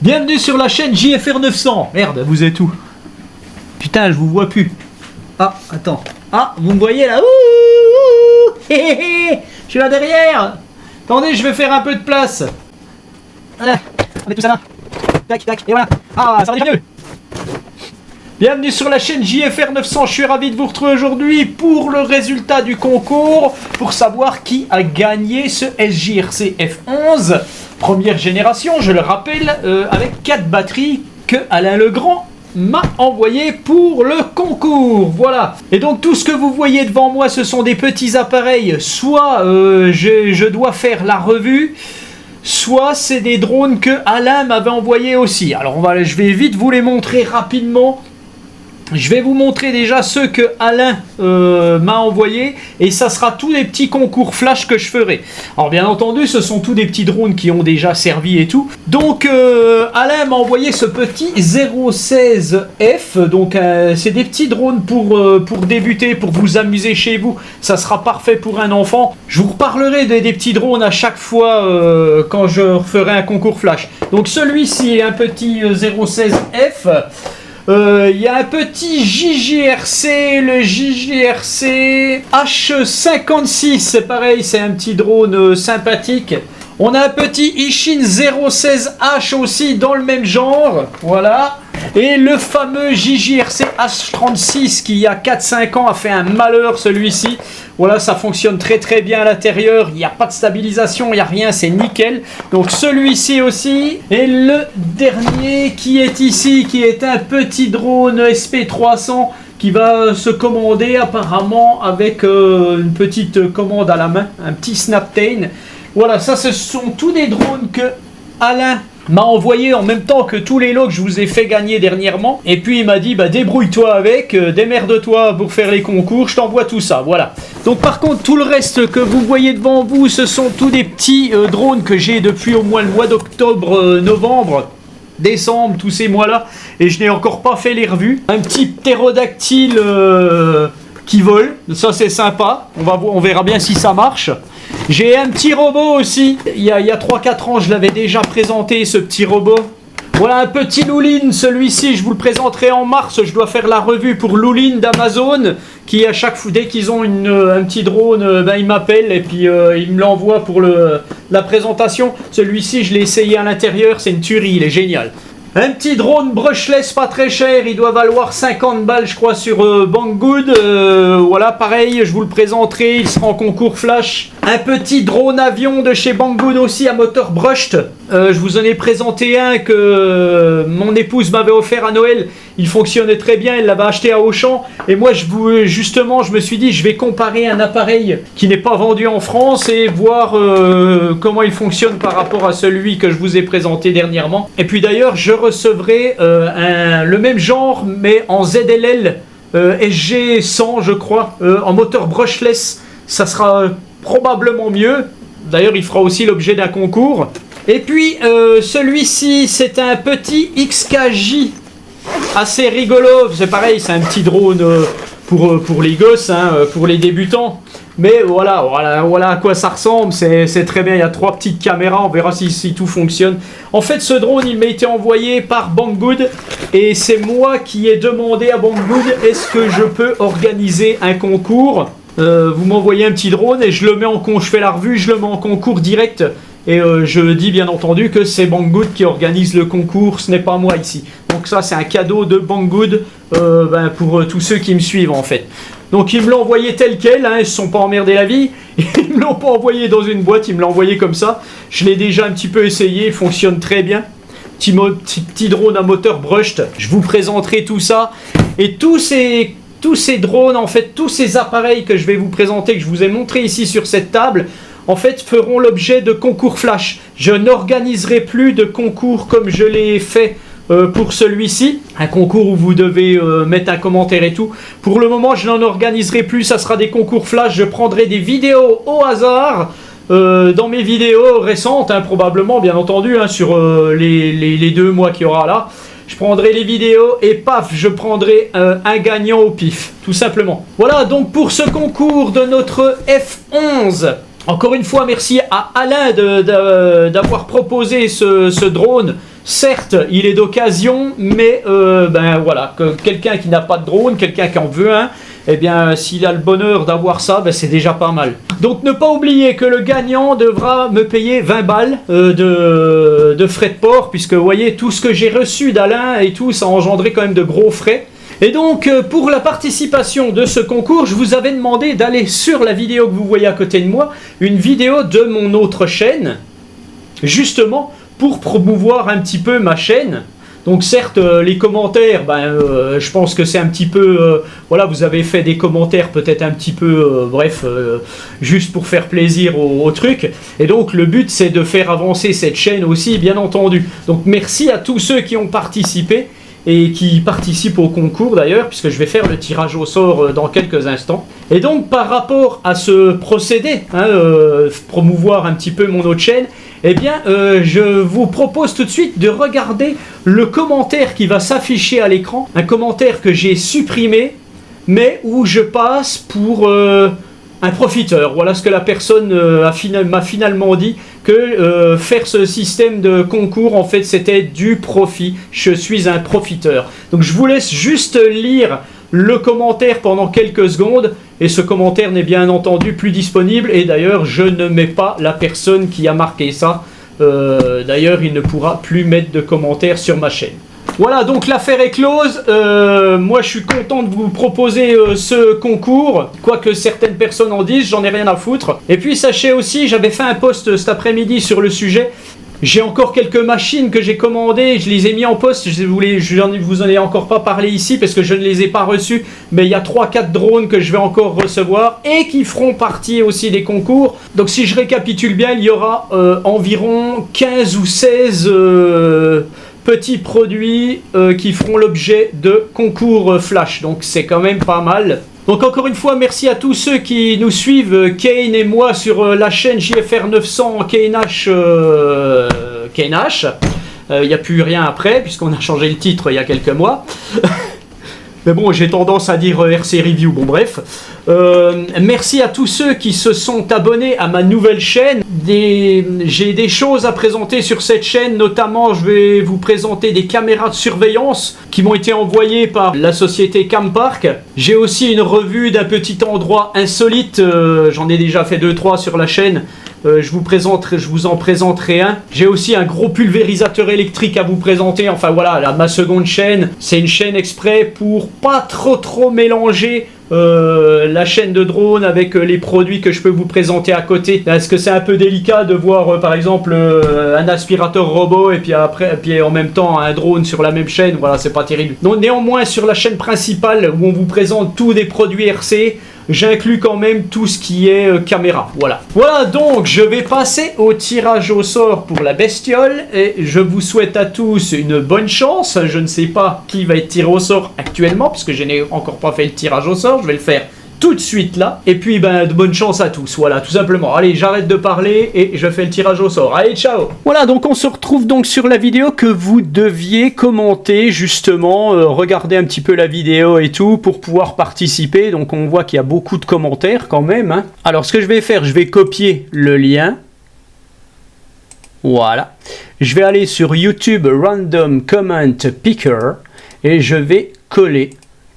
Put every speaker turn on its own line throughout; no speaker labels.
Bienvenue sur la chaîne JFR 900. Merde, vous êtes où? Putain, je vous vois plus. Ah, attends. Ah, vous me voyez là? Ouh, hé, hé, hé. Je suis là derrière. Attendez, je vais faire un peu de place. Voilà. On met tout ça là. Tac, tac, et voilà. Ah, ça va déjà mieux. Bienvenue sur la chaîne JFR 900, je suis ravi de vous retrouver aujourd'hui pour le résultat du concours, pour savoir qui a gagné ce SJRC F11, première génération, je le rappelle, avec 4 batteries que Alain Legrand m'a envoyé pour le concours, voilà. Et donc tout ce que vous voyez devant moi, ce sont des petits appareils, soit je dois faire la revue, soit c'est des drones que Alain m'avait envoyé aussi. Alors je vais vite vous les montrer rapidement. Je vais vous montrer déjà ceux que Alain m'a envoyé et ça sera tous les petits concours flash que je ferai. Alors bien entendu ce sont tous des petits drones qui ont déjà servi et tout. Donc Alain m'a envoyé ce petit 016F. Donc c'est des petits drones pour débuter, pour vous amuser chez vous. Ça sera parfait pour un enfant. Je vous reparlerai des petits drones à chaque fois quand je ferai un concours flash. Donc celui-ci est un petit 016F. Il y a un petit JJRC, le JJRC H56, c'est pareil, c'est un petit drone sympathique. On a un petit Ishin 016H aussi dans le même genre, voilà. Et le fameux JJRC H36 qui il y a 4-5 ans a fait un malheur celui-ci. Voilà, ça fonctionne très très bien à l'intérieur, il n'y a pas de stabilisation, il n'y a rien, c'est nickel. Donc celui-ci aussi. Et le dernier qui est ici, qui est un petit drone SP300 qui va se commander apparemment avec une petite commande à la main, un petit Snaptain. Voilà, ça ce sont tous des drones que Alain m'a envoyé en même temps que tous les lots que je vous ai fait gagner dernièrement. Et puis il m'a dit, bah débrouille-toi avec, démerde-toi pour faire les concours, je t'envoie tout ça, voilà. Donc par contre, tout le reste que vous voyez devant vous, ce sont tous des petits drones que j'ai depuis au moins le mois d'octobre, novembre, décembre, tous ces mois-là. Et je n'ai encore pas fait les revues. Un petit ptérodactyle qui vole, ça c'est sympa, on verra bien si ça marche. J'ai un petit robot aussi, il y a 3-4 ans je l'avais déjà présenté ce petit robot. Voilà un petit Loulin, celui-ci je vous le présenterai en mars, je dois faire la revue pour Loulin d'Amazon, qui à chaque fois, dès qu'ils ont un petit drone, ben, ils m'appellent et puis ils me l'envoient pour la présentation. Celui-ci je l'ai essayé à l'intérieur, c'est une tuerie, il est génial. Un petit drone brushless pas très cher, il doit valoir 50 balles je crois sur Banggood. Voilà pareil, je vous le présenterai, il sera en concours flash. Un petit drone avion de chez Banggood aussi à moteur brushed. Je vous en ai présenté un que mon épouse m'avait offert à Noël. Il fonctionnait très bien, elle l'avait acheté à Auchan. Et moi justement je me suis dit je vais comparer un appareil qui n'est pas vendu en France et voir comment il fonctionne par rapport à celui que je vous ai présenté dernièrement. Et puis d'ailleurs je recevrai le même genre mais en ZLL SG100 je crois, en moteur brushless. Ça sera probablement mieux. D'ailleurs il fera aussi l'objet d'un concours. Et puis celui-ci c'est un petit XKJ assez rigolo, c'est pareil, c'est un petit drone pour les gosses, hein, pour les débutants. Mais voilà à quoi ça ressemble, c'est très bien, il y a 3 petites caméras, on verra si tout fonctionne. En fait ce drone il m'a été envoyé par Banggood et c'est moi qui ai demandé à Banggood est-ce que je peux organiser un concours. Vous m'envoyez un petit drone et je fais la revue, je le mets en concours direct. Et je dis bien entendu que c'est Banggood qui organise le concours, ce n'est pas moi ici. Donc ça c'est un cadeau de Banggood pour tous ceux qui me suivent en fait. Donc ils me l'ont envoyé tel quel, hein, ils ne se sont pas emmerdés la vie. Ils me l'ont pas envoyé dans une boîte, ils me l'ont envoyé comme ça. Je l'ai déjà un petit peu essayé, il fonctionne très bien. Petit drone à moteur brushed, je vous présenterai tout ça. Et tous ces drones, en fait, tous ces appareils que je vais vous présenter, que je vous ai montré ici sur cette table, en fait, feront l'objet de concours flash. Je n'organiserai plus de concours comme je l'ai fait pour celui-ci. Un concours où vous devez mettre un commentaire et tout. Pour le moment, je n'en organiserai plus. Ça sera des concours flash. Je prendrai des vidéos au hasard. Dans mes vidéos récentes, hein, probablement, bien entendu, hein, sur les 2 mois qu'il y aura là. Je prendrai les vidéos et paf, je prendrai un gagnant au pif, tout simplement. Voilà donc pour ce concours de notre F11. Encore une fois, merci à Alain d'avoir proposé ce drone Certes, il est d'occasion, mais ben voilà, que quelqu'un qui n'a pas de drone, quelqu'un qui en veut un, eh bien, s'il a le bonheur d'avoir ça, ben, c'est déjà pas mal. Donc, ne pas oublier que le gagnant devra me payer 20 balles de frais de port, puisque vous voyez, tout ce que j'ai reçu d'Alain et tout, ça a engendré quand même de gros frais. Et donc, pour la participation de ce concours, je vous avais demandé d'aller sur la vidéo que vous voyez à côté de moi, une vidéo de mon autre chaîne, justement, pour promouvoir un petit peu ma chaîne. Donc certes, les commentaires, ben, je pense que c'est un petit peu... voilà, vous avez fait des commentaires peut-être un petit peu... bref, juste pour faire plaisir au truc. Et donc le but, c'est de faire avancer cette chaîne aussi, bien entendu. Donc merci à tous ceux qui ont participé et qui participent au concours d'ailleurs, puisque je vais faire le tirage au sort dans quelques instants. Et donc par rapport à ce procédé, hein, promouvoir un petit peu mon autre chaîne, eh bien je vous propose tout de suite de regarder le commentaire qui va s'afficher à l'écran, un commentaire que j'ai supprimé, mais où je passe pour un profiteur. Voilà ce que la personne m'a finalement dit, que faire ce système de concours, en fait, c'était du profit. Je suis un profiteur. Donc je vous laisse juste lire le commentaire pendant quelques secondes, et ce commentaire n'est bien entendu plus disponible, et d'ailleurs je ne mets pas la personne qui a marqué ça. D'ailleurs il ne pourra plus mettre de commentaires sur ma chaîne. Voilà, donc l'affaire est close. Moi je suis content de vous proposer ce concours, quoique certaines personnes en disent, j'en ai rien à foutre. Et puis sachez aussi, j'avais fait un post cet après-midi sur le sujet. J'ai encore quelques machines que j'ai commandées, je les ai mis en poste, je vous en ai encore pas parlé ici parce que je ne les ai pas reçus, mais il y a 3-4 drones que je vais encore recevoir et qui feront partie aussi des concours. Donc si je récapitule bien, il y aura environ 15 ou 16 petits produits qui feront l'objet de concours flash, donc c'est quand même pas mal. Donc encore une fois, merci à tous ceux qui nous suivent, Kane et moi, sur la chaîne JFR 900 KNH. Il n'y a plus rien après, puisqu'on a changé le titre il y a quelques mois. Mais bon, j'ai tendance à dire RC Review, bon bref. Merci à tous ceux qui se sont abonnés à ma nouvelle chaîne. J'ai des choses à présenter sur cette chaîne, notamment je vais vous présenter des caméras de surveillance qui m'ont été envoyées par la société Campark. J'ai aussi une revue d'un petit endroit insolite, j'en ai déjà fait 2-3 sur la chaîne. Je vous en présenterai un. J'ai aussi un gros pulvérisateur électrique à vous présenter. Enfin voilà, ma seconde chaîne, c'est une chaîne exprès pour pas trop mélanger la chaîne de drone avec les produits que je peux vous présenter à côté. Parce que c'est un peu délicat de voir par exemple un aspirateur robot et puis en même temps un drone sur la même chaîne. Voilà, c'est pas terrible. Donc néanmoins, sur la chaîne principale où on vous présente tous des produits RC, j'inclus quand même tout ce qui est caméra. Voilà. Voilà, donc je vais passer au tirage au sort pour la bestiole et je vous souhaite à tous une bonne chance. Je ne sais pas qui va être tiré au sort actuellement puisque je n'ai encore pas fait le tirage au sort. Je vais le faire tout de suite là. Et puis ben de bonne chance à tous. Voilà, tout simplement. Allez, j'arrête de parler et je fais le tirage au sort. Allez, ciao. Voilà, donc on se retrouve donc sur la vidéo que vous deviez commenter justement, regarder un petit peu la vidéo et tout pour pouvoir participer. Donc on voit qu'il y a beaucoup de commentaires quand même, hein. Alors ce que je vais faire, je vais copier le lien. Voilà. Je vais aller sur YouTube Random Comment Picker et je vais coller.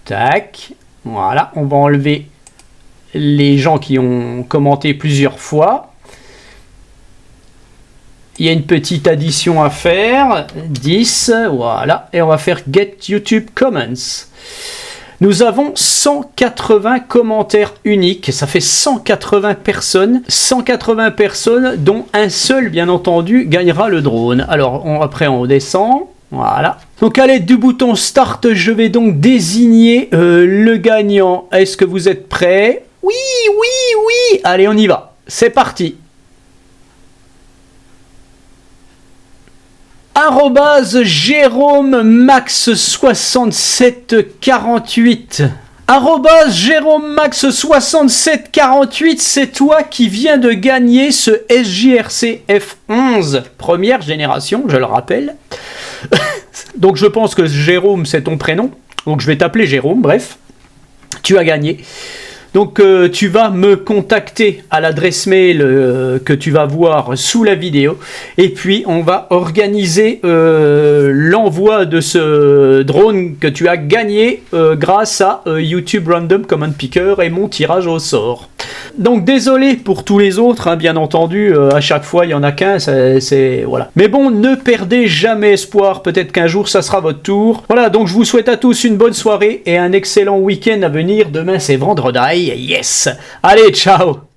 Tac. Voilà, on va enlever les gens qui ont commenté plusieurs fois. Il y a une petite addition à faire, 10, voilà, et on va faire Get YouTube Comments. Nous avons 180 commentaires uniques, ça fait 180 personnes, dont un seul, bien entendu, gagnera le drone. Alors, après on descend. Voilà. Donc à l'aide du bouton Start, je vais donc désigner le gagnant. Est-ce que vous êtes prêts? Oui, oui, oui. Allez, on y va. C'est parti. Jérôme Max 6748. Jérôme Max 6748, c'est toi qui viens de gagner ce SJRC F11 première génération, je le rappelle. Donc je pense que Jérôme c'est ton prénom, donc je vais t'appeler Jérôme, bref. Tu as gagné. Donc tu vas me contacter à l'adresse mail que tu vas voir sous la vidéo. Et puis on va organiser l'envoi de ce drone que tu as gagné grâce à YouTube Random Comment Picker et mon tirage au sort. Donc désolé pour tous les autres, hein, bien entendu, à chaque fois il y en a qu'un, c'est voilà. Mais bon, ne perdez jamais espoir, peut-être qu'un jour ça sera votre tour. Voilà, donc je vous souhaite à tous une bonne soirée et un excellent week-end à venir. Demain c'est vendredi, yes. Allez, ciao.